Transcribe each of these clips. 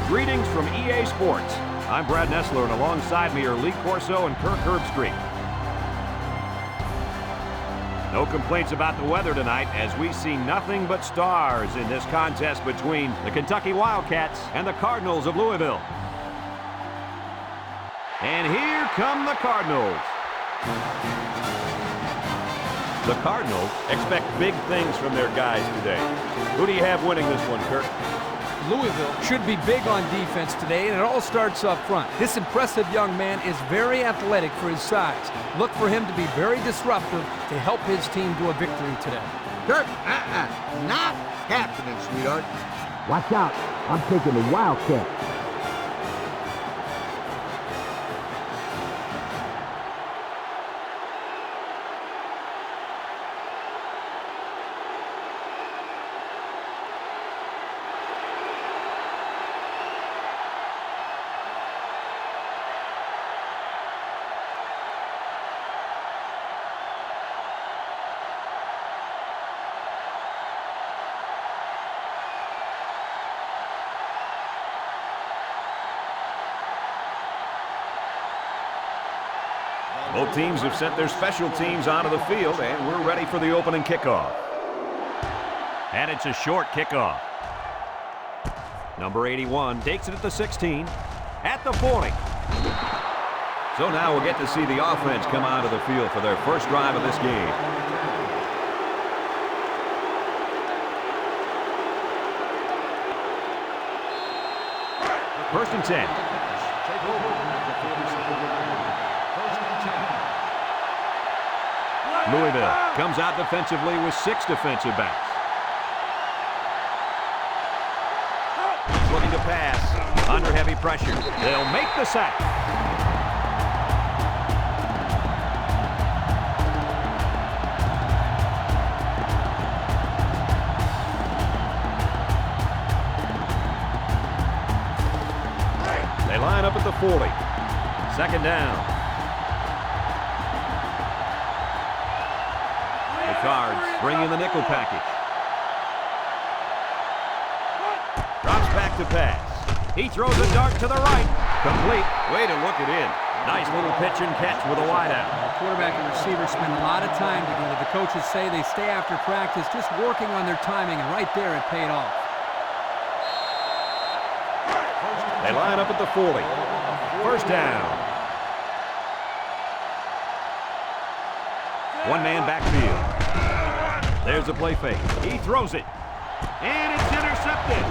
Greetings from EA Sports. I'm Brad Nessler, and alongside me are Lee Corso and Kirk Herbstreit. No complaints about the weather tonight, as we see nothing but stars in this contest between the Kentucky Wildcats and the Cardinals of Louisville. And here come the Cardinals. The Cardinals expect big things from their guys today. Who do you have winning this one, Kirk? Louisville should be big on defense today, and it all starts up front. This impressive young man is very athletic for his size. Look for him to be very disruptive to help his team to a victory today. Kirk, not happening, sweetheart. Watch out. I'm taking the Wildcat. Both teams have sent their special teams onto the field, and we're ready for the opening kickoff. And it's a short kickoff. Number 81 takes it at the 16, at the 40. So now we'll get to see the offense come onto the field for their first drive of this game. First and 10. Louisville comes out defensively with 6 defensive backs. He's looking to pass. Under heavy pressure. They'll make the sack. They line up at the 40. Second down. Cards bring in the nickel package. Drops back to pass. He throws a dart to the right. Complete. Way to look it in. Nice little pitch and catch with a wideout. The quarterback and receiver spend a lot of time together. The coaches say they stay after practice just working on their timing, and right there it paid off. They line up at the 40. First down. One-man backfield. There's a play fake. He throws it. And it's intercepted.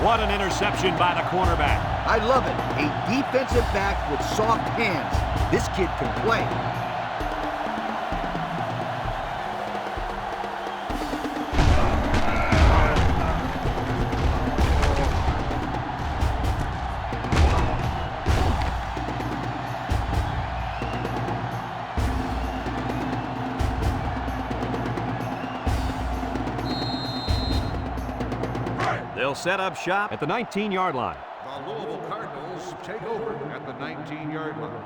What an interception by the cornerback. I love it. A defensive back with soft hands. This kid can play. They'll set up shop at the 19-yard line. The Louisville Cardinals take over at the 19-yard line.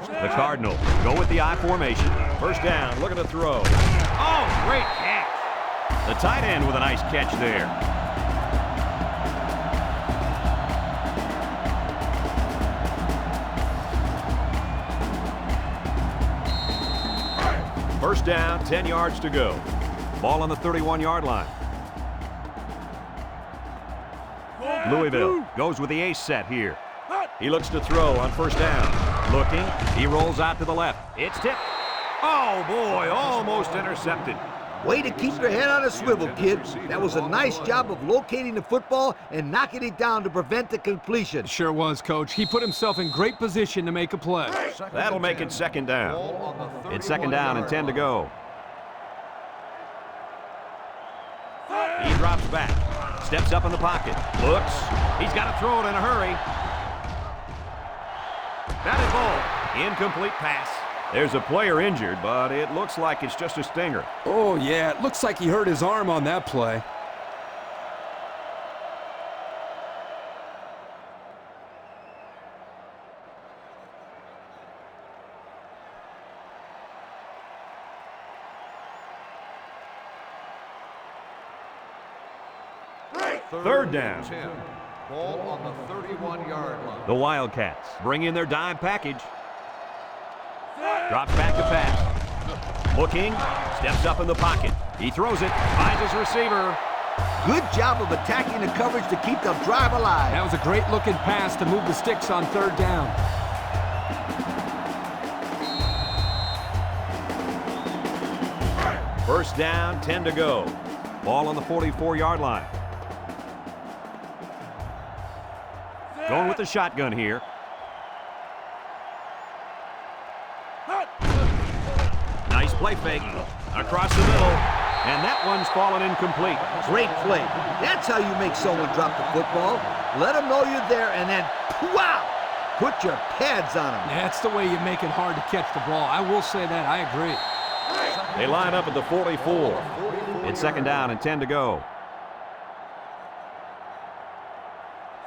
The Cardinals go with the I formation. First down, looking to throw. Oh, great catch. The tight end with a nice catch there. First down, 10 yards to go. Ball on the 31-yard line. Louisville goes with the ace set here. He looks to throw on first down. Looking, he rolls out to the left. It's tipped. Oh, boy, almost intercepted. Way to keep your head on a swivel, kid. That was a nice job of locating the football and knocking it down to prevent the completion. Sure was, Coach. He put himself in great position to make a play. That'll make it second down. It's second down and 10 to go. He drops back. Steps up in the pocket. Looks. He's got to throw it in a hurry. Batted ball. Incomplete pass. There's a player injured, but it looks like it's just a stinger. Oh, yeah. It looks like he hurt his arm on that play. Third down. Ball on the 31-yard line. The Wildcats bring in their dime package. Drops back to pass. Looking, steps up in the pocket. He throws it, finds his receiver. Good job of attacking the coverage to keep the drive alive. That was a great looking pass to move the sticks on third down. First down, 10 to go. Ball on the 44-yard line. Going with the shotgun here. Nice play fake. Across the middle. And that one's fallen incomplete. Great play. That's how you make someone drop the football. Let them know you're there and then, wow, put your pads on them. That's the way you make it hard to catch the ball. I will say that. I agree. They line up at the 44. It's second down and 10 to go.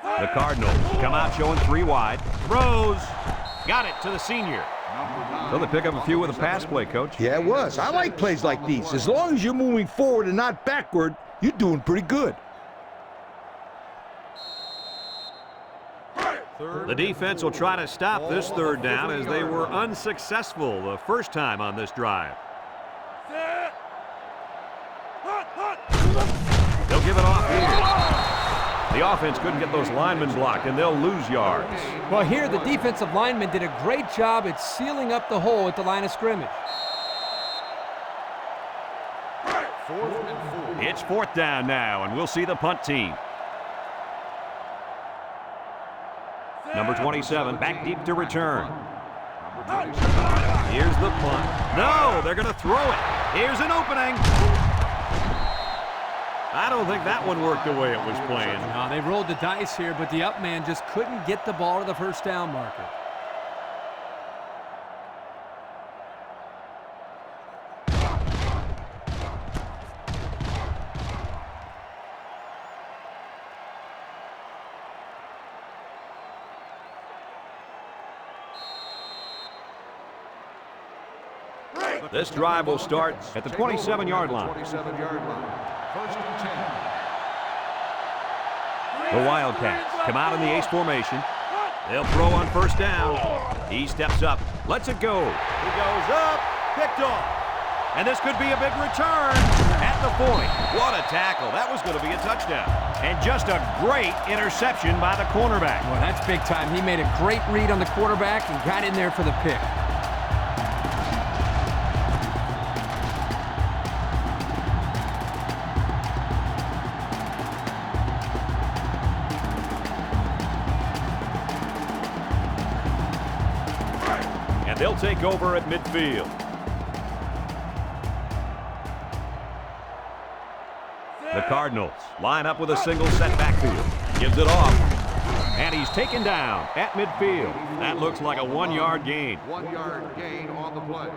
The Cardinals come out showing 3 wide. Throws. Got it to the senior. So they pick up a few with a pass play, Coach. Yeah, it was. I like plays like these. As long as you're moving forward and not backward, you're doing pretty good. The defense will try to stop this third down as they were unsuccessful the first time on this drive. They'll give it off here. The offense couldn't get those linemen blocked, and they'll lose yards. Well, here the defensive lineman did a great job at sealing up the hole at the line of scrimmage. It's fourth down now, and we'll see the punt team. Number 27, back deep to return. Here's the punt. No, they're going to throw it. Here's an opening. I don't think that one worked the way it was planned. No, they rolled the dice here, but the up man just couldn't get the ball to the first down marker. This drive will start at the 27-yard line. 27-yard line. First and 10. The Wildcats come out in the ace formation. They'll throw on first down. He steps up, lets it go. He goes up, picked off. And this could be a big return at the 40. What a tackle. That was going to be a touchdown. And just a great interception by the cornerback. Well, that's big time. He made a great read on the quarterback and got in there for the pick. They'll take over at midfield. The Cardinals line up with a single set backfield. Gives it off. And he's taken down at midfield. That looks like a 1-yard gain. 1-yard gain on the play.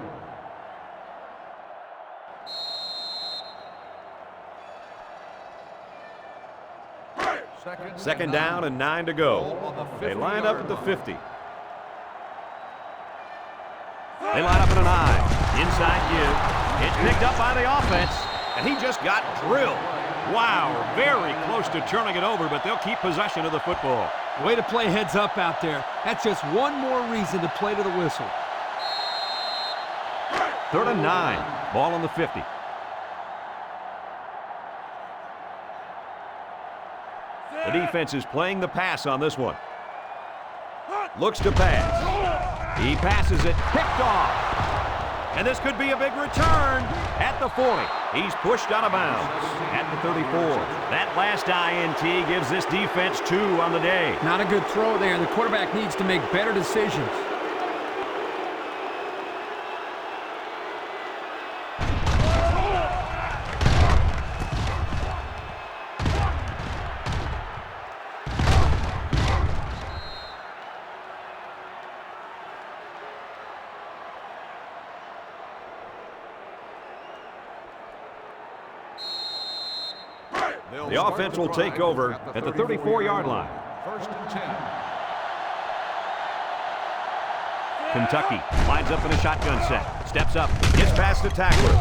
Second down and 9 to go. They line up at the 50. They line up in an I. Inside give. It's picked up by the offense, and he just got drilled. Wow, very close to turning it over, but they'll keep possession of the football. Way to play heads up out there. That's just one more reason to play to the whistle. Third and 9. Ball on the 50. The defense is playing the pass on this one. Looks to pass. He passes it, picked off. And this could be a big return at the 40. He's pushed out of bounds at the 34. That last INT gives this defense 2 on the day. Not a good throw there. The quarterback needs to make better decisions. The offense will take over at the 34-yard line. First and 10. Kentucky lines up in a shotgun set. Steps up, gets past the tackler.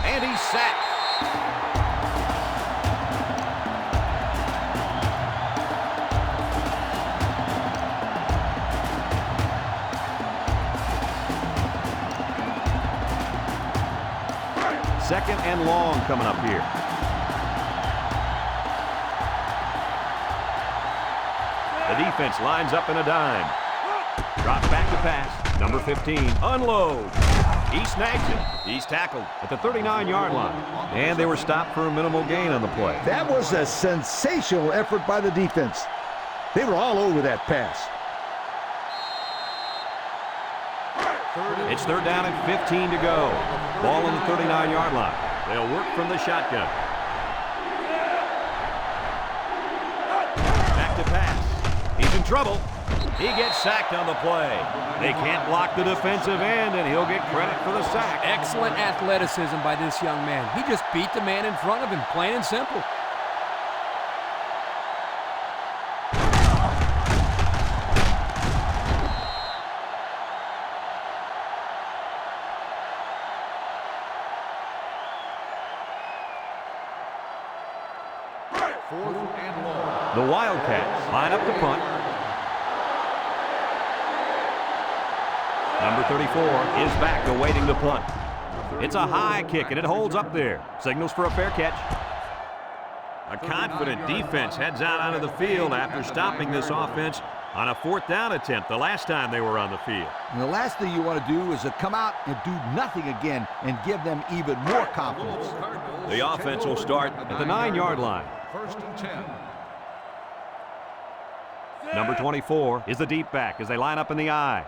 And he's sacked. 2nd and long coming up here. The defense lines up in a dime. Drops back to pass. Number 15 unloads. He snags it. He's tackled at the 39-yard line. And they were stopped for a minimal gain on the play. That was a sensational effort by the defense. They were all over that pass. It's 3rd down and 15 to go. Ball on the 39-yard line. They'll work from the shotgun. Back to pass. He's in trouble. He gets sacked on the play. They can't block the defensive end, and he'll get credit for the sack. Excellent athleticism by this young man. He just beat the man in front of him, plain and simple. The Wildcats line up to punt. Number 34 is back awaiting the punt. It's a high kick, and it holds up there. Signals for a fair catch. A confident defense heads out onto the field after stopping this offense on a 4th down attempt the last time they were on the field. And the last thing you want to do is to come out and do nothing again and give them even more confidence. The offense will start at the 9-yard line. 1st and 10. Number 24 is the deep back as they line up in the I.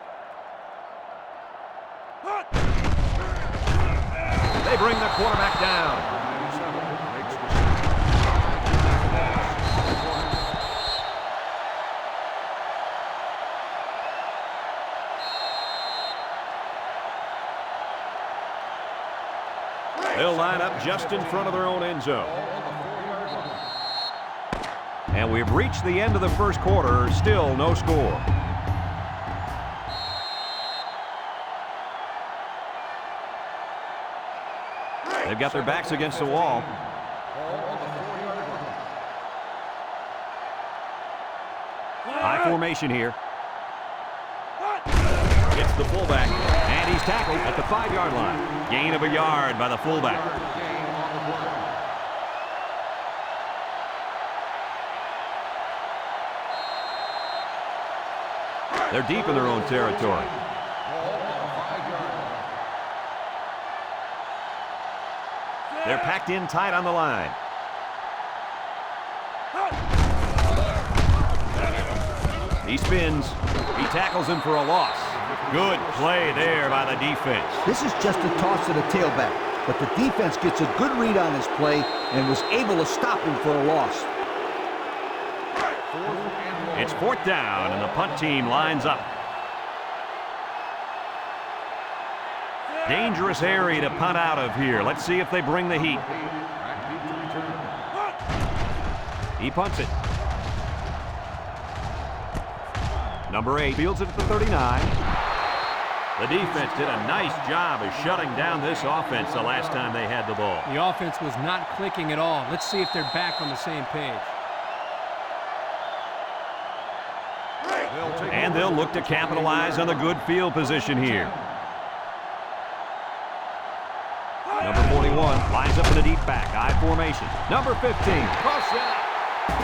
They bring the quarterback down. They'll line up just in front of their own end zone. And we've reached the end of the first quarter, still no score. They've got their backs against the wall. High formation here. It's the fullback, and he's tackled at the 5-yard line. Gain of a yard by the fullback. They're deep in their own territory. They're packed in tight on the line. He spins. He tackles him for a loss. Good play there by the defense. This is just a toss to the tailback, but the defense gets a good read on his play and was able to stop him for a loss. It's 4th down, and the punt team lines up. Dangerous area to punt out of here. Let's see if they bring the heat. He punts it. Number 8 fields it at the 39. The defense did a nice job of shutting down this offense the last time they had the ball. The offense was not clicking at all. Let's see if they're back on the same page. And they'll look to capitalize on the good field position here. Number 41 lines up in the deep back, I formation. Number 15, cross center.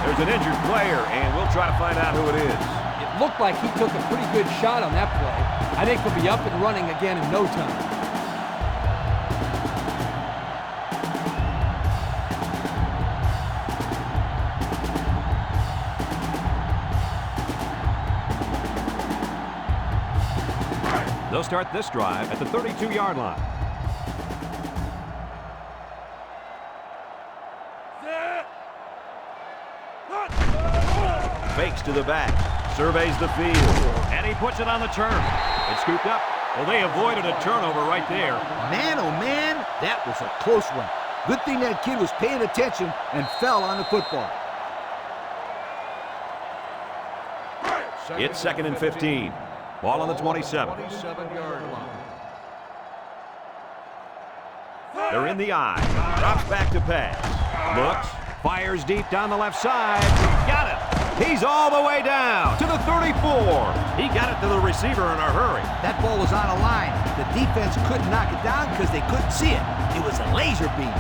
There's an injured player, and we'll try to find out who it is. It looked like he took a pretty good shot on that play. I think he'll be up and running again in no time. They'll start this drive at the 32-yard line. Fakes to the back, surveys the field, and he puts it on the turf. It's scooped up. Well, they avoided a turnover right there. Man, oh man, that was a close one. Good thing that kid was paying attention and fell on the football. It's 2nd and 15. Ball on the 27. 27-yard line. They're in the I. Drops back to pass. Looks. Fires deep down the left side. Got it. He's all the way down to the 34. He got it to the receiver in a hurry. That ball was on a line. The defense couldn't knock it down because they couldn't see it. It was a laser beam.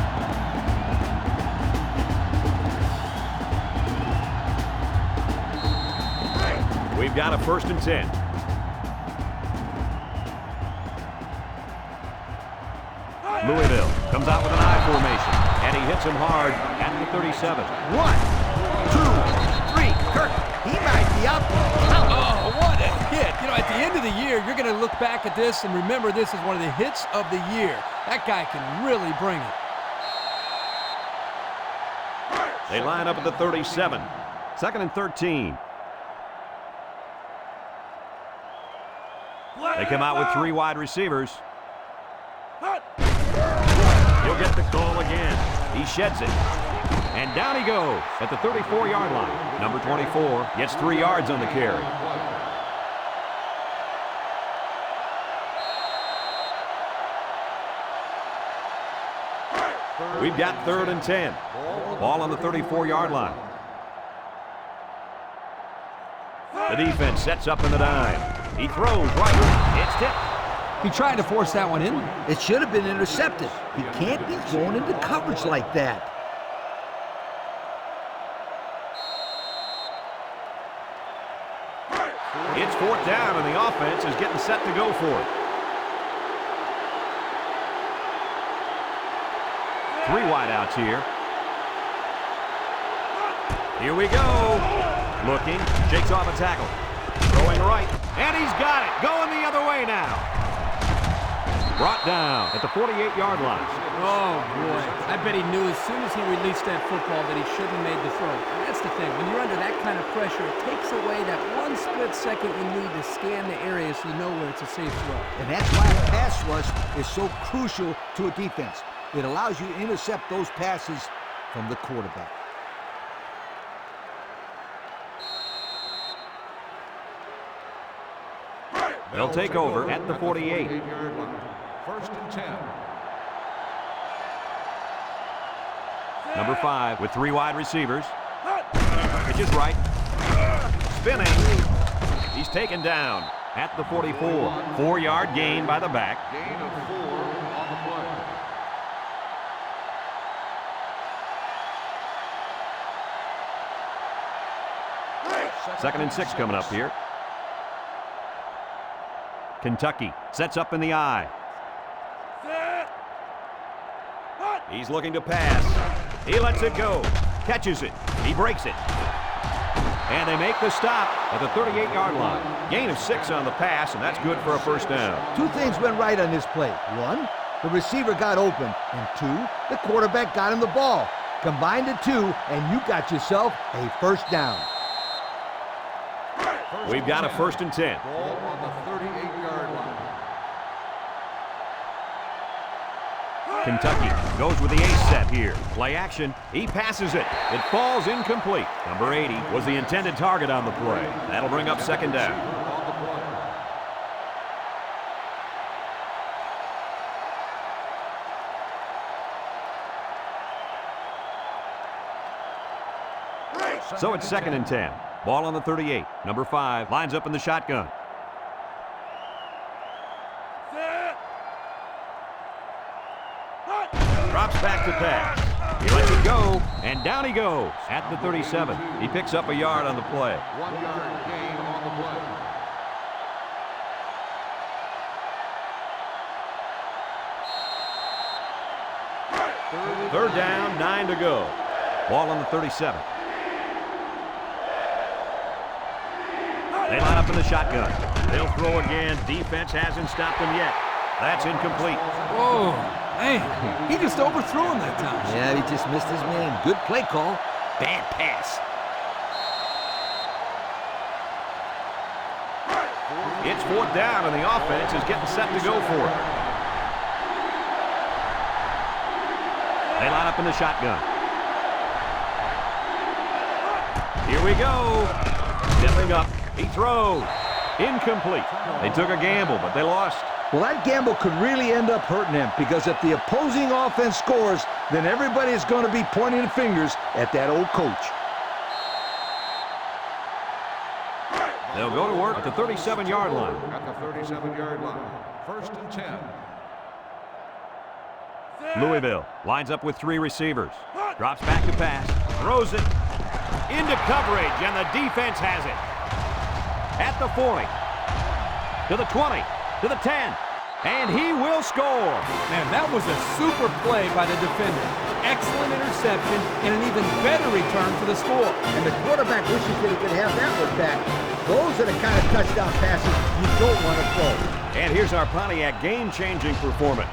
We've got a 1st and 10. Louisville comes out with an I formation, and he hits him hard at the 37. 1, 2, 3. Kirk, he might be up. Oh, what a hit. You know, at the end of the year, you're going to look back at this and remember this is one of the hits of the year. That guy can really bring it. They line up at the 37. 2nd and 13. They come out with 3 wide receivers. He'll get the call again. He sheds it. And down he goes at the 34-yard line. Number 24 gets 3 yards on the carry. We've got 3rd and 10. Ball on the 34-yard line. The defense sets up in the dime. He throws right. It's tipped. He tried to force that one in. It should have been intercepted. He can't be thrown into coverage like that. It's 4th down, and the offense is getting set to go for it. 3 wideouts here. Here we go. Looking, shakes off a tackle. Throwing right, and he's got it. Going the other way now. Brought down at the 48-yard line. Oh, boy. I bet he knew as soon as he released that football that he shouldn't have made the throw. And that's the thing. When you're under that kind of pressure, it takes away that 1 split second you need to scan the area so you know where it's a safe throw. And that's why a pass rush is so crucial to a defense. It allows you to intercept those passes from the quarterback. They'll take over at the 48. 1st and 10. Number 5 with 3 wide receivers. Pitch is right. Spinning. He's taken down at the 44. 4-yard gain by the back. Gain of 4 on the play. 2nd and 6 coming up here. Kentucky sets up in the I. He's looking to pass. He lets it go. Catches it. He breaks it. And they make the stop at the 38-yard line. Gain of 6 on the pass, and that's good for a 1st down. 2 things went right on this play. 1, the receiver got open. And 2, the quarterback got him the ball. Combine the 2, and you got yourself a 1st down. We've got a 1st and 10. Ball on the 38-yard line. Kentucky goes with the ace set here. Play action. He passes it. It falls incomplete. Number 80 was the intended target on the play. That'll bring up 2nd down. So it's 2nd and 10. Ball on the 38. Number 5 lines up in the shotgun. Drops back to pass. He lets it go, and down he goes at the 37. He picks up a yard on the play. 1-yard gain on the play. Third down, 9 to go. Ball on the 37. They line up in the shotgun. They'll throw again. Defense hasn't stopped them yet. That's incomplete. Whoa, man. He just overthrew him that time. Yeah, he just missed his man. Good play call. Bad pass. It's 4th down, and the offense is getting set to go for it. They line up in the shotgun. Here we go. Stepping up. He throws. Incomplete. They took a gamble, but they lost. Well, that gamble could really end up hurting them, because if the opposing offense scores, then everybody's going to be pointing fingers at that old coach. They'll go to work at the 37-yard line. At the 37-yard line. 1st and 10. Louisville lines up with 3 receivers. Drops back to pass. Throws it into coverage, and the defense has it. At the 40. To the 20. To the 10. And he will score. Man, that was a super play by the defender. Excellent interception and an even better return for the score. And the quarterback wishes that he could have that one back. Those are the kind of touchdown passes you don't want to throw. And here's our Pontiac game-changing performance.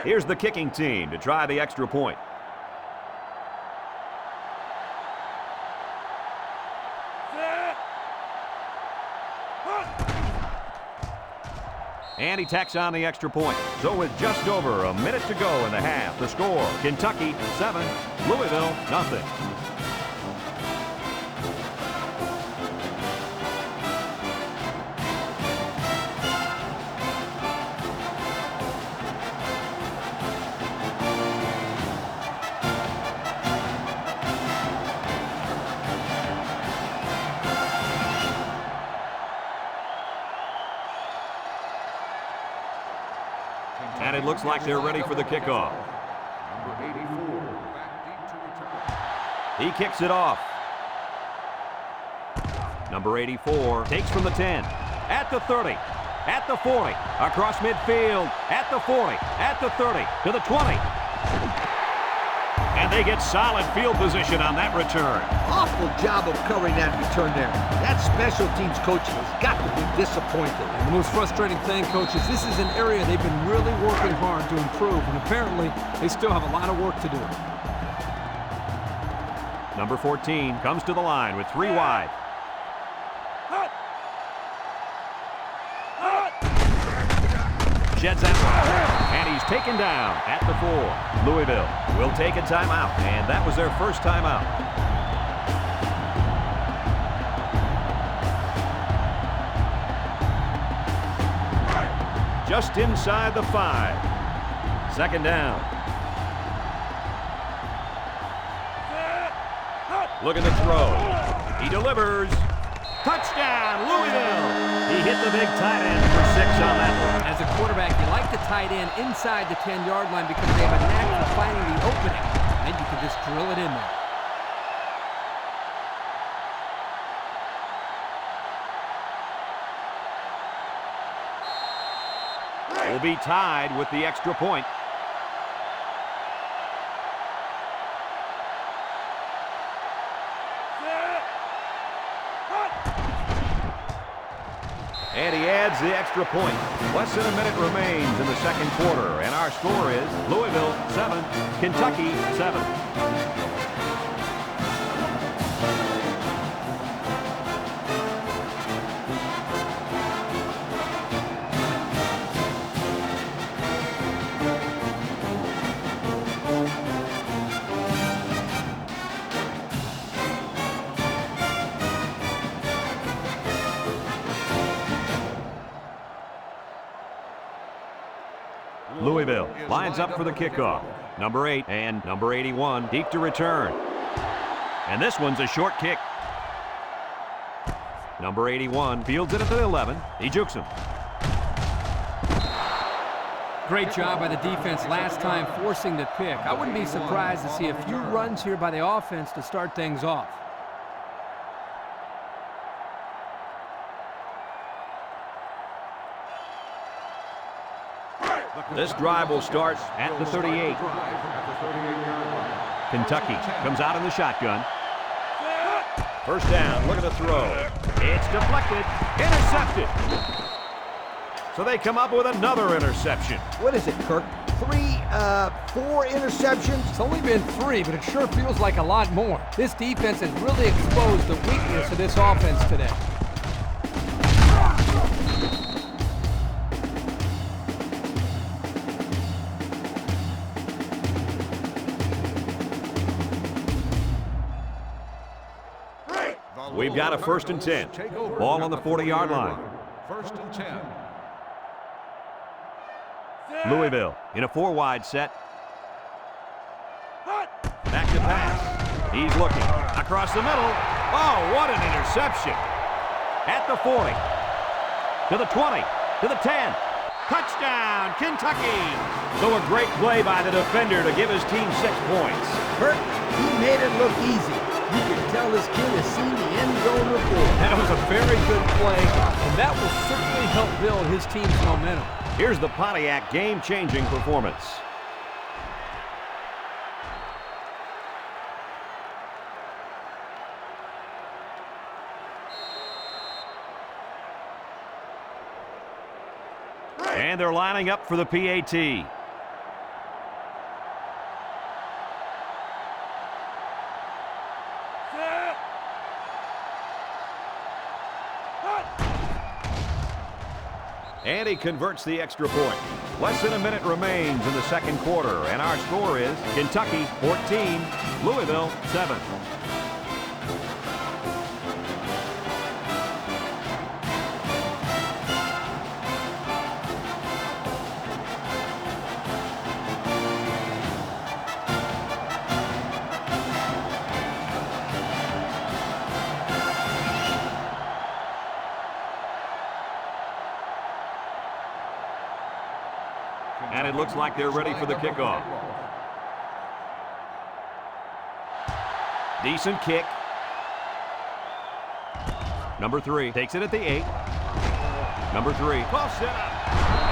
Here's the kicking team to try the extra point. And he tacks on the extra point. So with just over a minute to go in the half, the score, Kentucky 7, Louisville nothing. And it looks like they're ready for the kickoff. Number 84, back deep to return. He kicks it off. Number 84 takes from the 10. At the 30. At the 40. Across midfield. At the 40. At the 30. To the 20. And they get solid field position on that return. Awful job of covering that return there. That special teams coach has got to be disappointed. And the most frustrating thing, coaches, this is an area they've been really working hard to improve, and apparently they still have a lot of work to do. Number 14 comes to the line with 3 wide. Sheds that one. And he's taken down at the 4. Louisville will take a timeout, and that was their first timeout. Just inside the 5. Second down. Looking to throw. He delivers. Touchdown, Louisville! He hit the big tight end for 6 on that one. As a quarterback, you like the tight end inside the 10-yard line because they have a knack for finding the opening. And you can just drill it in there. Will be tied with the extra point. And he adds the extra point. Less than a minute remains in the second quarter, and our score is Louisville 7, Kentucky 7. Louisville lines up for the kickoff. Number 8 and number 81 deep to return. And this one's a short kick. Number 81 fields it at the 11. He jukes him. Great job by the defense last time forcing the pick. I wouldn't be surprised to see a few runs here by the offense to start things off. This drive will start at the 38. Kentucky comes out in the shotgun. First down, look at the throw. It's deflected, intercepted. So they come up with another interception. What is it, Kirk? 4 interceptions? It's only been 3, but it sure feels like a lot more. This defense has really exposed the weakness of this offense today. We've got a 1st and 10. Ball on the 40-yard line. 1st and 10. Louisville in a 4-wide set. Back to pass. He's looking. Across the middle. Oh, what an interception. At the 40. To the 20. To the 10. Touchdown, Kentucky. So a great play by the defender to give his team 6 points. Bert, he made it look easy. You can tell this kid has seen the end zone before. That was a very good play, and that will certainly help build his team's momentum. Here's the Pontiac game-changing performance. And they're lining up for the PAT. And he converts the extra point. Less than a minute remains in the second quarter, and our score is Kentucky 14, Louisville 7. And it looks like they're ready for the kickoff. Decent kick. Number 3 takes it at the 8. Number 3 toss it up.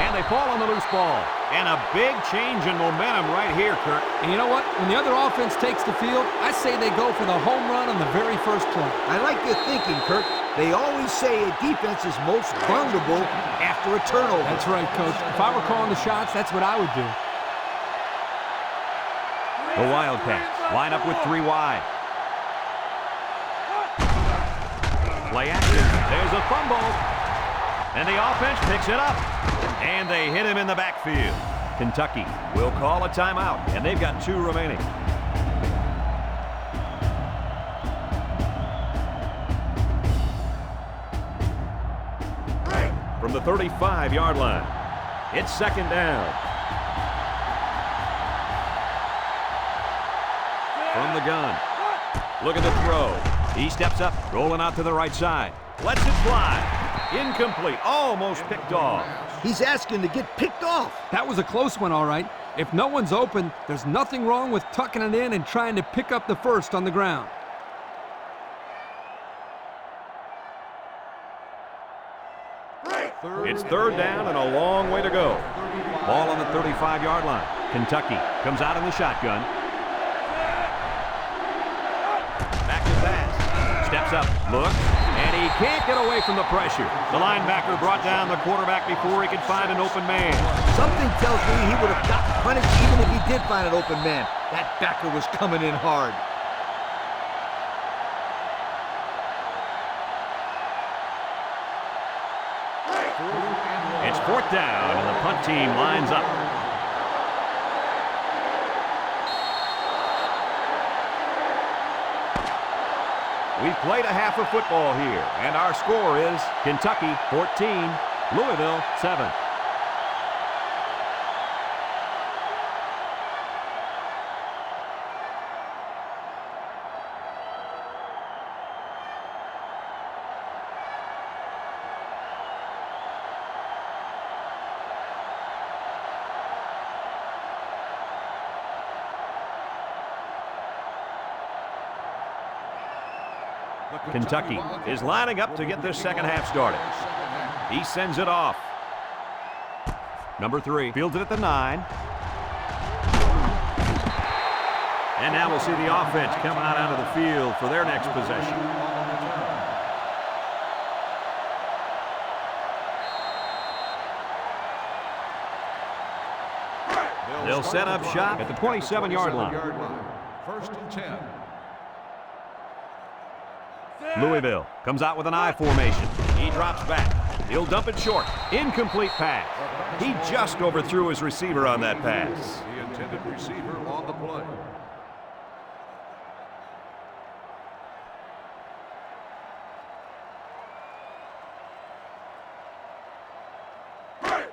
And they fall on the loose ball. And a big change in momentum right here, Kirk. And you know what? When the other offense takes the field, I say they go for the home run on the very first play. I like your thinking, Kirk. They always say a defense is most vulnerable after a turnover. That's right, Coach. If I were calling the shots, that's what I would do. The Wildcats line up with 3 wide. Play action. There's a fumble. And the offense picks it up. And they hit him in the backfield. Kentucky will call a timeout, and they've got 2 remaining. From the 35-yard line, it's second down. From the gun. Look at the throw. He steps up, rolling out to the right side. Lets it fly. Incomplete. Almost picked off. He's asking to get picked off. That was a close one, all right. If no one's open, there's nothing wrong with tucking it in and trying to pick up the first on the ground. It's third down and a long way to go. Ball on the 35-yard line. Kentucky comes out in the shotgun. Back to pass. Steps up, looks, and he can't get away from the pressure. The linebacker brought down the quarterback before he could find an open man. Something tells me he would have gotten punished even if he did find an open man. That backer was coming in hard. It's fourth down, and the punt team lines up. We've played a half of football here, and our score is Kentucky 14, Louisville 7. Kentucky is lining up to get this second half started. He sends it off. Number 3 fields it at the 9. And now we'll see the offense come out onto the field for their next possession. They'll set up shop at the 27-yard line. First and 10. Louisville comes out with an I formation. He drops back. He'll dump it short. Incomplete pass. He just overthrew his receiver on that pass. The intended receiver on the play.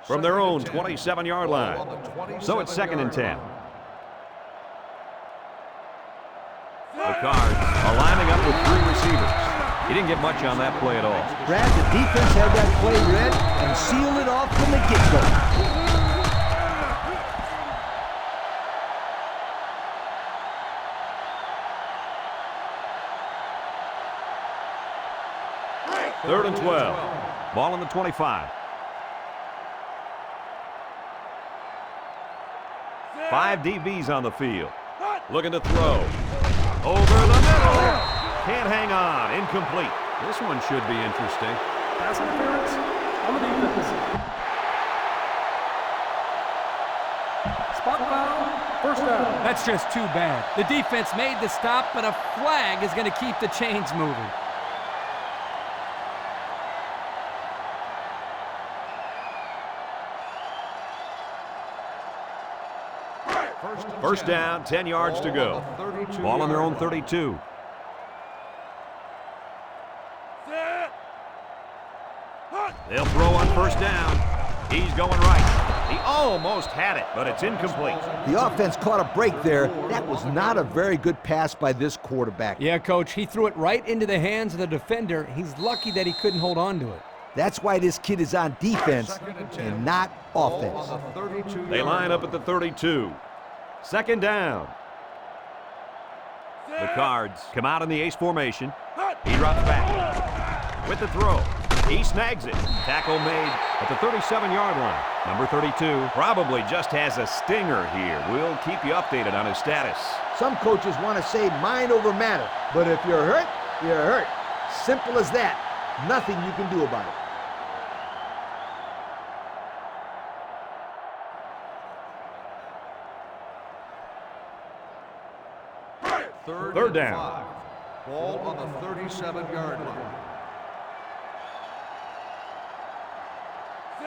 From their own 27-yard line. So it's second and 10. The Cards are lining up with 3 receivers. He didn't get much on that play at all. Brad, the defense had that play read and sealed it off from the get-go. Third and 12. Ball on the 25. 5 DBs on the field. Looking to throw. Over the middle. Can't hang on. Incomplete. This one should be interesting. Pass interference on the defense. Spot foul, first down. That's just too bad. The defense made the stop, but a flag is going to keep the chains moving. First down, 10 yards to go. Ball on their own 32. They'll throw on first down. He's going right. He almost had it, but it's incomplete. The offense caught a break there. That was not a very good pass by this quarterback. Yeah, Coach, he threw it right into the hands of the defender. He's lucky that he couldn't hold on to it. That's why this kid is on defense and not offense. They line up at the 32. Second down. The Cards come out in the ace formation. He drops back. With the throw. He snags it. Tackle made at the 37-yard line. Number 32 probably just has a stinger here. We'll keep you updated on his status. Some coaches want to say mind over matter, but if you're hurt, you're hurt. Simple as that. Nothing you can do about it. Third down. Ball on the 37-yard line.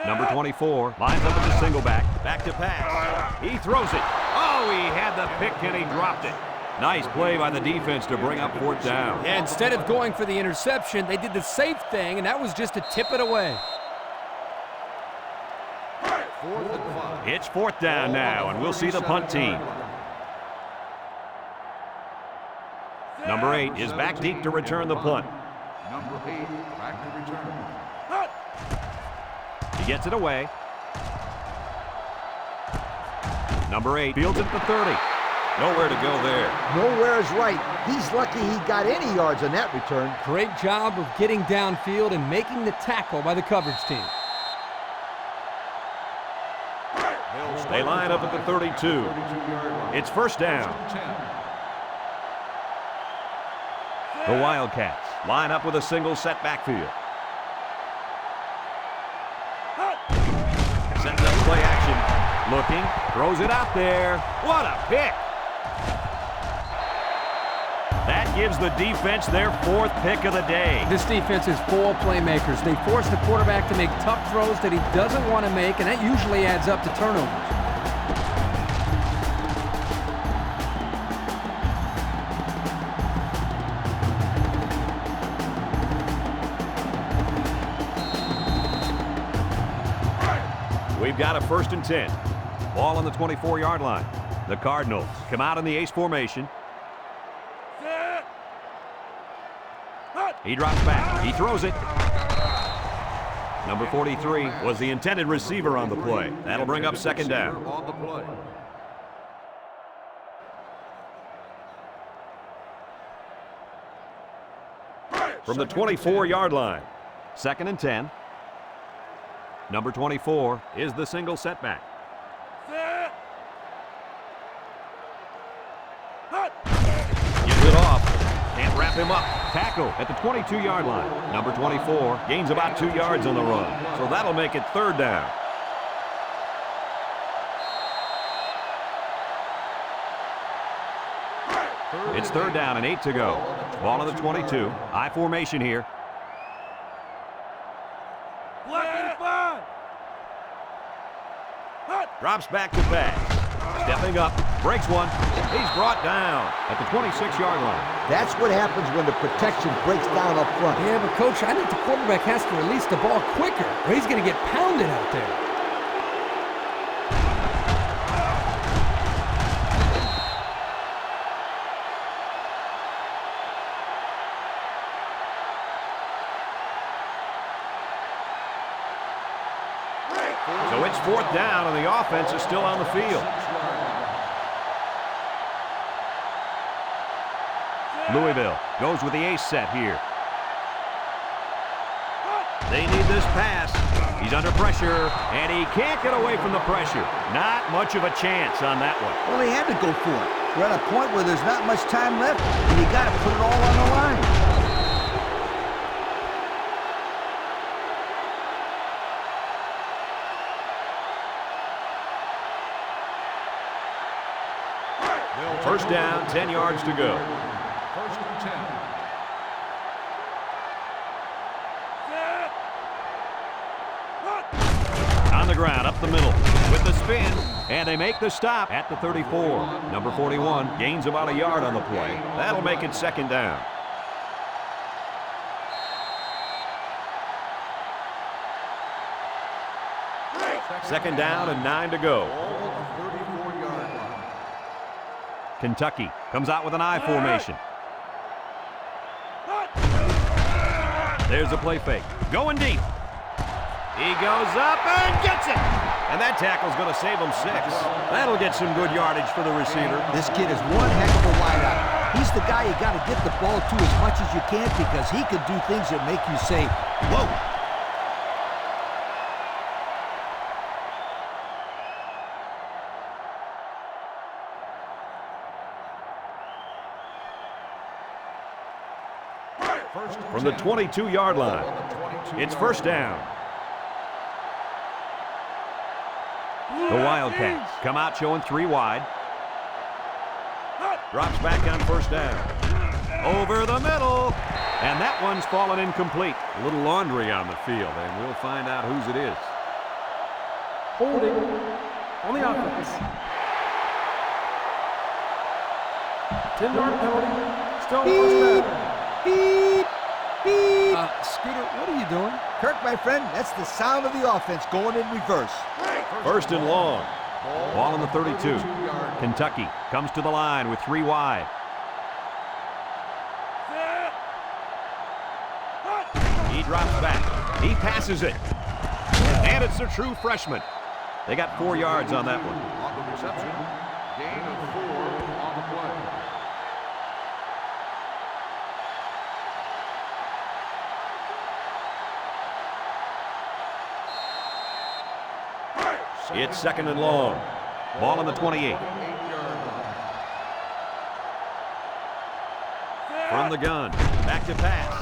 Number 24 lines up at the single back. Back to pass. He throws it. Oh, he had the pick and he dropped it. Nice play by the defense to bring up fourth down. Yeah, instead of going for the interception, they did the safe thing, and that was just to tip it away. It's fourth down now, and we'll see the punt team. Number 8 is back deep to return the punt. Number 8 back to return. He gets it away. Number 8 fields it at the 30. Nowhere to go there. Nowhere is right. He's lucky he got any yards on that return. Great job of getting downfield and making the tackle by the coverage team. They line up at the 32. It's first down. The Wildcats line up with a single set backfield. Sends up play action. Looking, throws it out there. What a pick! That gives the defense their 4th pick of the day. This defense is full of playmakers. They force the quarterback to make tough throws that he doesn't want to make, and that usually adds up to turnovers. We've got a 1st and 10. Ball on the 24-yard line. The Cardinals come out in the ace formation. He drops back. He throws it. Number 43 was the intended receiver on the play. That'll bring up second down. On the play. From the 24-yard line. 2nd and 10. Number 24 is the single setback. Gives it off. Can't wrap him up. Tackle at the 22-yard line. Number 24 gains about 2 yards on the run. So that'll make it third down. It's third down and 8 to go. Ball on the 22. I formation here. Drops back to pass. Stepping up, breaks one. He's brought down at the 26-yard line. That's what happens when the protection breaks down up front. Yeah, but Coach, I think the quarterback has to release the ball quicker, or he's going to get pounded out there. So it's 4th down, and the offense is still on the field. Louisville goes with the ace set here. They need this pass. He's under pressure, and he can't get away from the pressure. Not much of a chance on that one. Well, he had to go for it. We're at a point where there's not much time left, and you got to put it all on the line. First down, 10 yards to go. 1st and 10. On the ground, up the middle, with the spin, and they make the stop at the 34. Number 41 gains about a yard on the play. That'll make it 2nd down. Second down and 9 to go. Kentucky comes out with an I formation. There's a play fake. Going deep. He goes up and gets it. And that tackle's going to save him 6. That'll get some good yardage for the receiver. This kid is one heck of a wideout. He's the guy you got to get the ball to as much as you can because he could do things that make you say, whoa. From the 22-yard line, it's 1st down. The Wildcats come out showing 3 wide. Drops back on 1st down. Over the middle. And that one's fallen incomplete. A little laundry on the field, and we'll find out whose it is. Holding on the offense. 10-yard penalty. Still 1st down. Beep, beep. Scooter, what are you doing? Kirk, my friend, that's the sound of the offense going in reverse. 1st and long. Ball on the 32. Kentucky comes to the line with 3 wide. He drops back. He passes it. And it's a true freshman. They got 4 yards on that one. On the reception, gain of 4 on the play. It's 2nd and long. Ball on the 28. From the gun. Back to pass.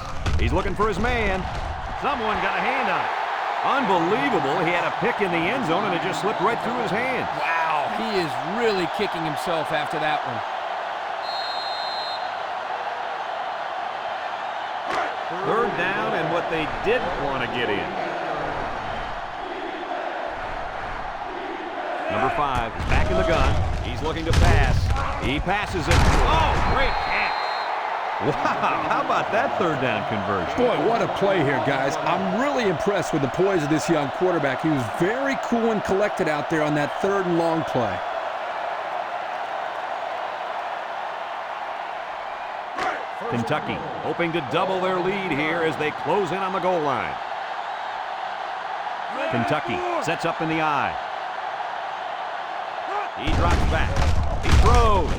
He's looking for his man. Someone got a hand on it. Unbelievable. He had a pick in the end zone, and it just slipped right through his hands. Wow, he is really kicking himself after that one. 3rd down and what they didn't want to get in. Number 5 is back in the gun. He's looking to pass. He passes it. Oh, great catch. Wow, how about that 3rd down conversion? Boy, what a play here, guys. I'm really impressed with the poise of this young quarterback. He was very cool and collected out there on that 3rd and long play. Kentucky hoping to double their lead here as they close in on the goal line. Kentucky sets up in the I. He drops back. He throws.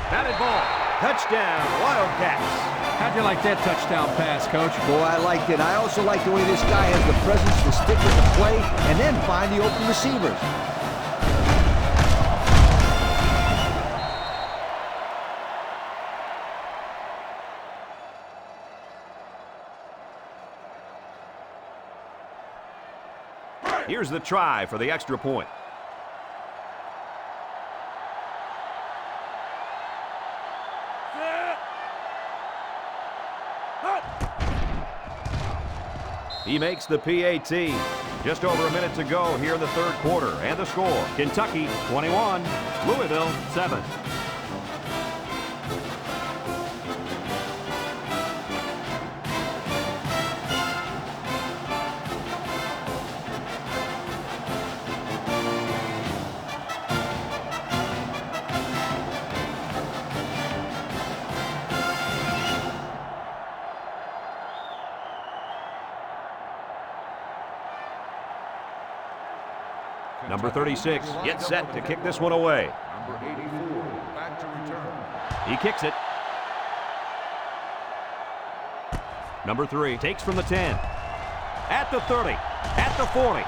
Batted ball. Touchdown, Wildcats. How'd you like that touchdown pass, Coach? Boy, I liked it. I also like the way this guy has the presence to stick with the play and then find the open receivers. Here's the try for the extra point. He makes the PAT. Just over a minute to go here in the 3rd quarter. And the score, Kentucky 21, Louisville 7. Number 36 gets set to kick this one away. Number 84 back to return. He kicks it. Number 3 takes from the 10. At the 30. At the 40.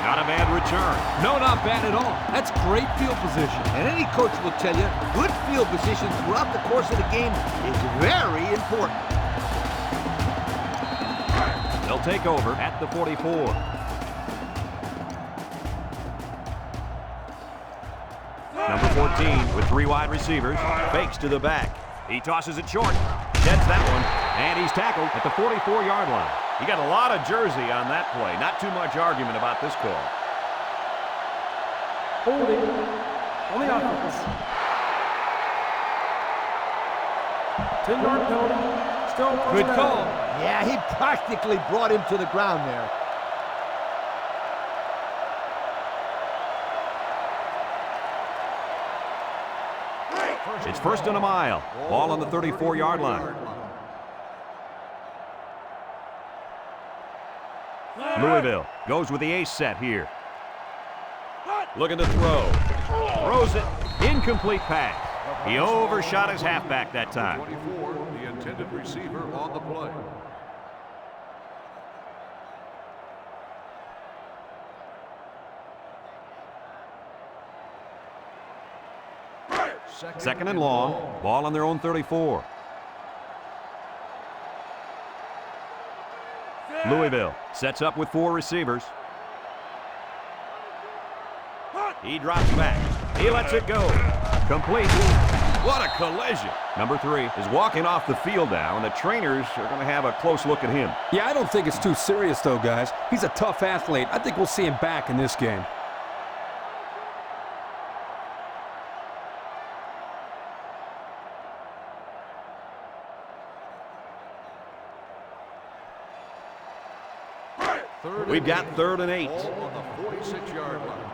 Not a bad return. No, not bad at all. That's great field position. And any coach will tell you, good field position throughout the course of the game is very important. They'll take over at the 44. Number 14 with 3 wide receivers. Fakes to the back. He tosses it short. Gets that one. And he's tackled at the 44-yard line. He got a lot of jersey on that play. Not too much argument about this call. Holding on the offense. 10-yard penalty. Still first Good down. call. Yeah, he practically brought him to the ground there. It's first and a mile. Ball on the 34-yard line. Louisville goes with the ace set here. Looking to throw. Throws it. Incomplete pass. He overshot his halfback that time. 24, the intended receiver on the play. Second and long. Ball on their own 34. Louisville sets up with 4 receivers. He drops back. He lets it go. Complete. What a collision. Number 3 is walking off the field now, and the trainers are going to have a close look at him. Yeah, I don't think it's too serious, though, guys. He's a tough athlete. I think we'll see him back in this game. We've got 3rd and 8. Ball on the 46-yard line.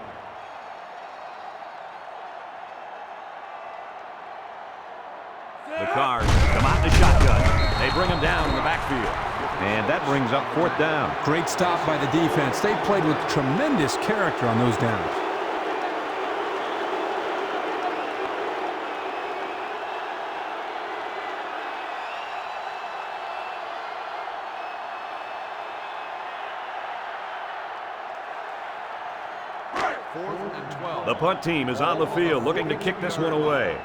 The Cards come out in the shotgun. They bring him down in the backfield. And that brings up 4th down. Great stop by the defense. They played with tremendous character on those downs. The punt team is on the field looking to kick this one away.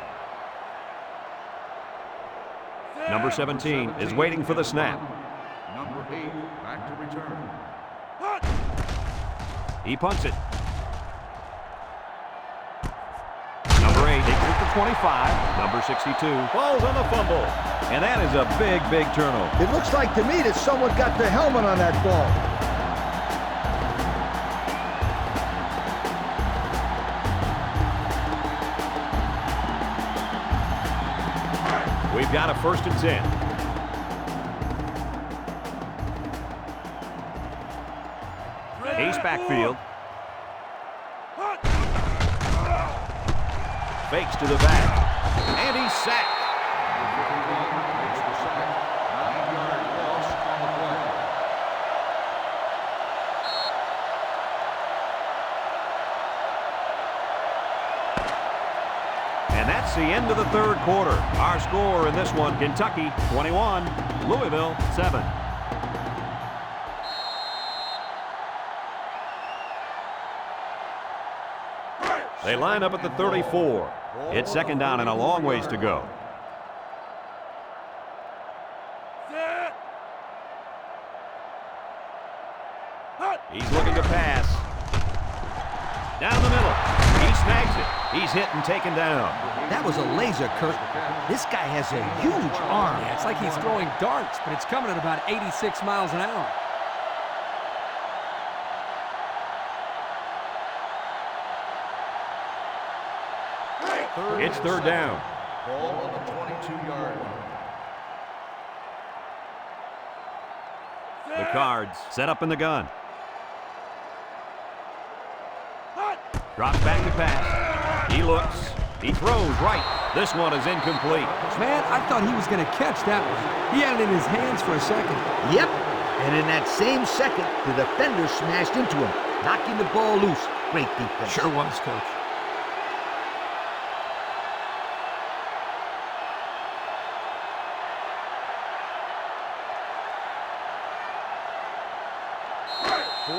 Number 17 is waiting for the snap. Number 8 back to return. He punts it. Number 8 takes it to 25. Number 62 falls on the fumble. And that is a big, big turnover. It looks like to me that someone got the helmet on that ball. We've got a 1st and 10. Ace backfield. Fakes to the back. And he's sacked. Makes the sack. 9-yard loss on the play. And that's the end of the 3rd quarter. Our score in this one, Kentucky 21, Louisville 7. They line up at the 34. It's 2nd down and a long ways to go. He's looking to pass. Down the middle. He snags it. He's hit and taken down. That was a laser, Kirk. This guy has a huge arm. Yeah, it's like he's throwing darts, but it's coming at about 86 miles an hour. It's 3rd down. Ball on the 22-yard line. The Cards set up in the gun. Drops back to pass. He looks. He throws right. This one is incomplete. Man, I thought he was going to catch that one. He had it in his hands for a second. Yep. And in that same second, the defender smashed into him. knocking the ball loose. Great defense. Sure was, Coach.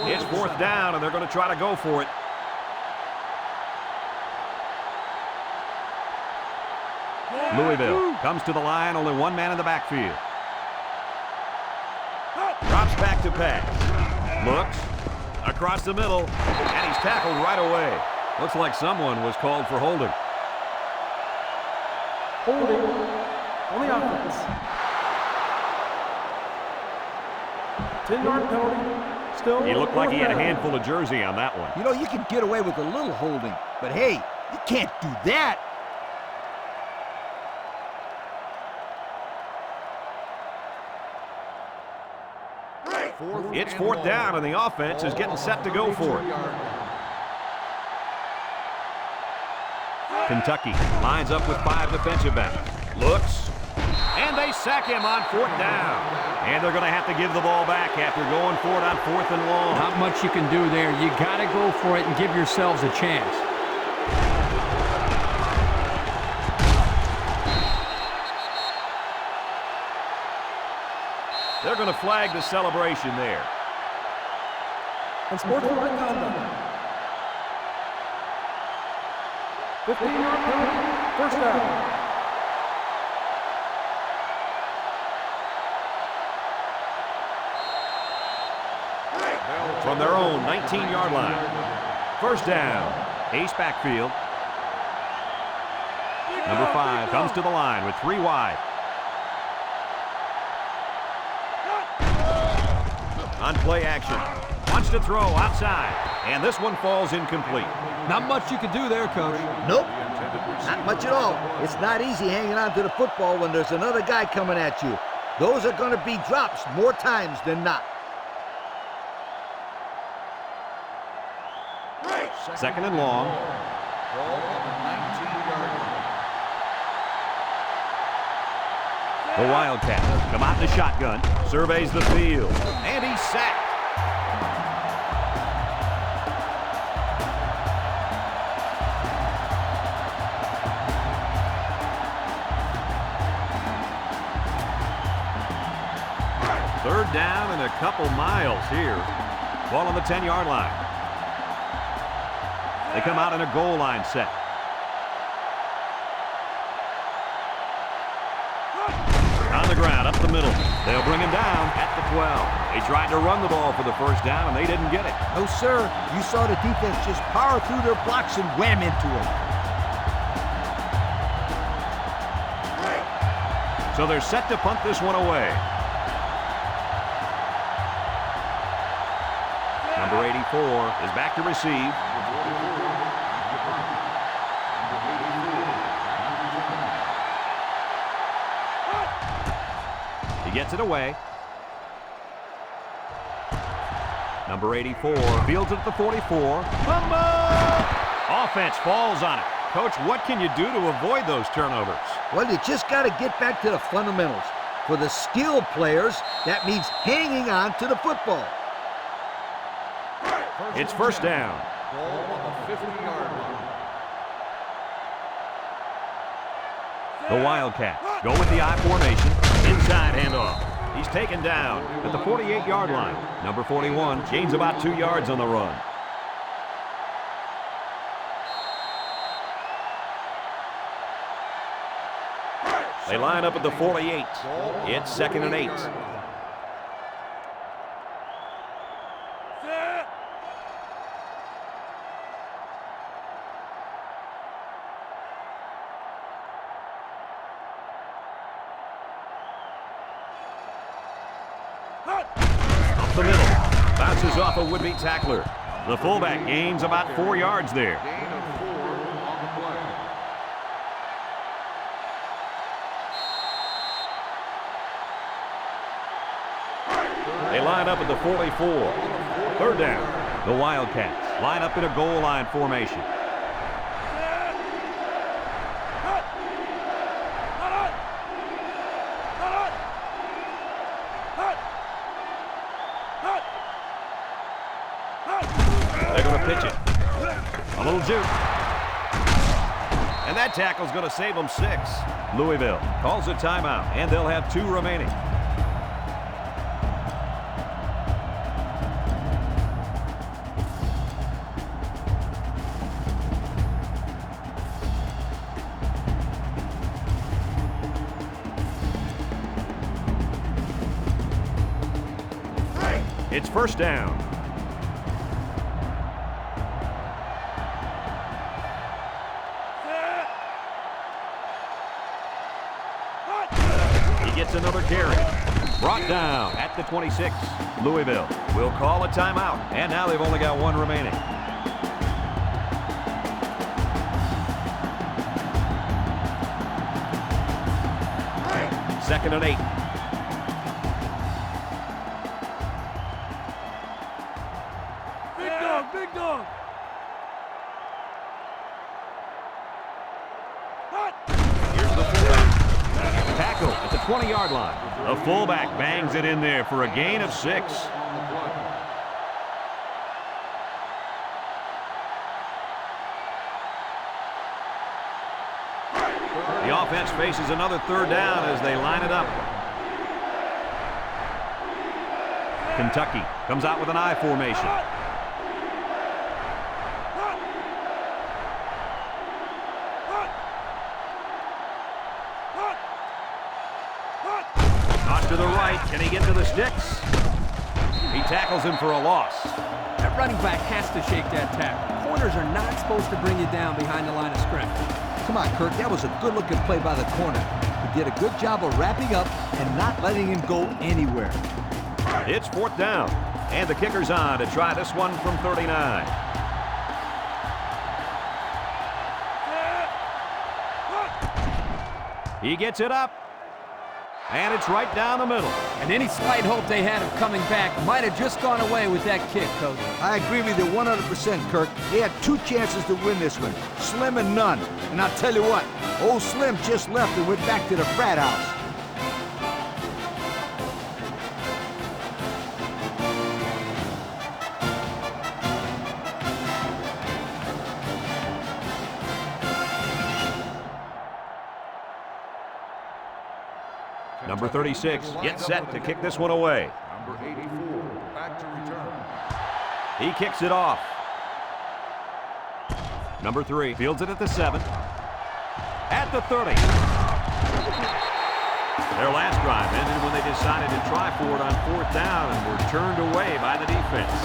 It's 4th down, and they're going to try to go for it. Louisville comes to the line, only one man in the backfield. Drops back to pass. Looks across the middle, and he's tackled right away. Looks like someone was called for holding. Holding on the offense. 10-yard penalty. Still. He looked like he had a handful of jersey on that one. You know, you can get away with a little holding, but hey, you can't do that. It's 4th down, and the offense is getting set to go for it. Kentucky lines up with 5 defensive backs. Looks, and they sack him on 4th down. And they're going to have to give the ball back after going for it on 4th and long. Not much you can do there. You got to go for it and give yourselves a chance. They're going to flag the celebration there. And sportsmanlike conduct. 15-yard penalty. First down. From their own 19-yard line. 1st down. Ace backfield. Number 5 comes to the line with 3 wide. On play action. Wants to throw outside. And this one falls incomplete. Not much you can do there, Coach. Nope, not much at all. It's not easy hanging on to the football when there's another guy coming at you. Those are going to be drops more times than not. 2nd and long. Ball on the 19-yard line. The Wildcats come out in the shotgun. Surveys the field. And he's sacked. Third down and a couple miles here. Ball on the 10-yard line. They come out in a goal line set. On the ground, up the middle. They'll bring him down at the 12. They tried to run the ball for the 1st down, and they didn't get it. No, sir. You saw the defense just power through their blocks and wham into them. So they're set to punt this one away. Number 84 is back to receive. He gets it away. Number 84 fields it at the 44. Fumble! Offense falls on it. Coach, what can you do to avoid those turnovers? Well, you just got to get back to the fundamentals. For the skilled players, that means hanging on to the football. It's 1st down. Ball on the 50-yard line. The Wildcats go with the I formation. Inside handoff. He's taken down at the 48-yard line. Number 41 gains about 2 yards on the run. They line up at the 48. It's 2nd and 8. Up the middle. Bounces off a would-be tackler. The fullback gains about 4 yards there. Gain of 4 on the play. They line up at the 44. 3rd down. The Wildcats line up in a goal line formation. pitch it. A little juke. And that tackle's going to save them 6. Louisville calls a timeout, and they'll have 2 remaining. It's first down. He gets another carry. Brought down at the 26. Louisville will call a timeout, and now they've only got 1 remaining. Second and 8. Big dog. Here's the fullback. Tackle at the 20-yard line. The fullback bangs it in there for a gain of 6. The offense faces another third down as they line it up. Kentucky comes out with an I formation. Toss to the right. Can he get to the sticks? He tackles him for a loss. That running back has to shake that tackle. Corners are not supposed to bring you down behind the line of scrimmage. Come on, Kirk, that was a good-looking play by the corner. He did a good job of wrapping up and not letting him go anywhere. It's fourth down, and the kicker's on to try this one from 39. He gets it up, and it's right down the middle. And any slight hope they had of coming back might have just gone away with that kick, Coach. I agree with you 100%, Kirk. They had 2 chances to win this one, Slim and none. And I'll tell you what, old Slim just left and went back to the frat house. Number 36 gets set to kick this one away. Number 84, back to return. He kicks it off. Number 3 fields it at the 7. At the 30. Their last drive ended when they decided to try for it on fourth down and were turned away by the defense.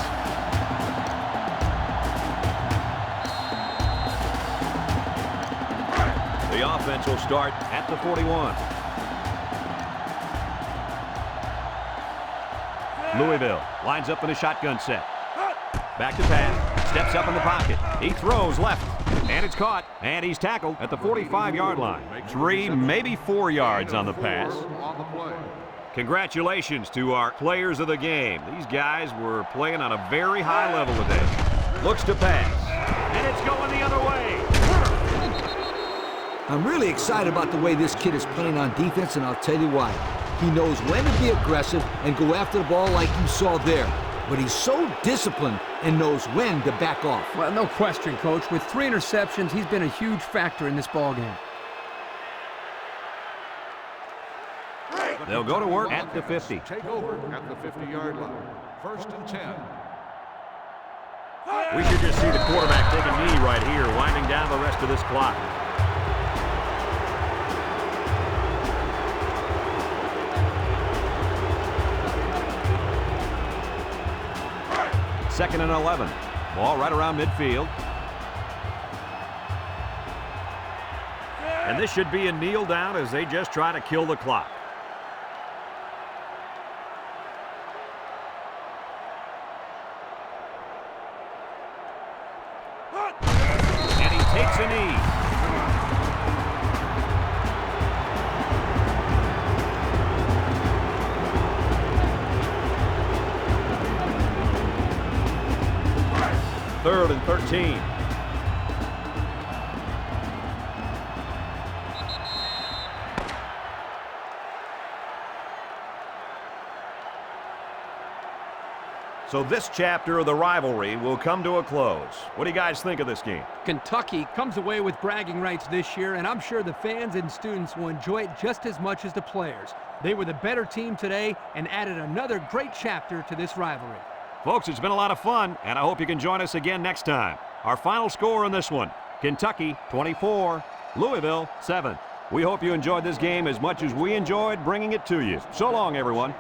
The offense will start at the 41. Louisville lines up in a shotgun set. Back to pass. Steps up in the pocket. He throws left. And it's caught. And he's tackled at the 45-yard line. 3, maybe 4 yards on the pass. Congratulations to our players of the game. These guys were playing on a very high level today. Looks to pass. And it's going the other way. I'm really excited about the way this kid is playing on defense, and I'll tell you why. He knows when to be aggressive and go after the ball like you saw there. But he's so disciplined and knows when to back off. Well, no question, Coach. With 3 interceptions, he's been a huge factor in this ballgame. They'll go to work at the 50. Take over at the 50-yard line. First and 10. We should just see the quarterback take a knee right here, winding down the rest of this clock. Second and 11. Ball right around midfield. And this should be a kneel down as they just try to kill the clock. And he takes a knee. Third and 13. So this chapter of the rivalry will come to a close. What do you guys think of this game? Kentucky comes away with bragging rights this year, and I'm sure the fans and students will enjoy it just as much as the players. They were the better team today and added another great chapter to this rivalry. Folks, it's been a lot of fun, and I hope you can join us again next time. Our final score in this one, Kentucky 24, Louisville 7. We hope you enjoyed this game as much as we enjoyed bringing it to you. So long, everyone.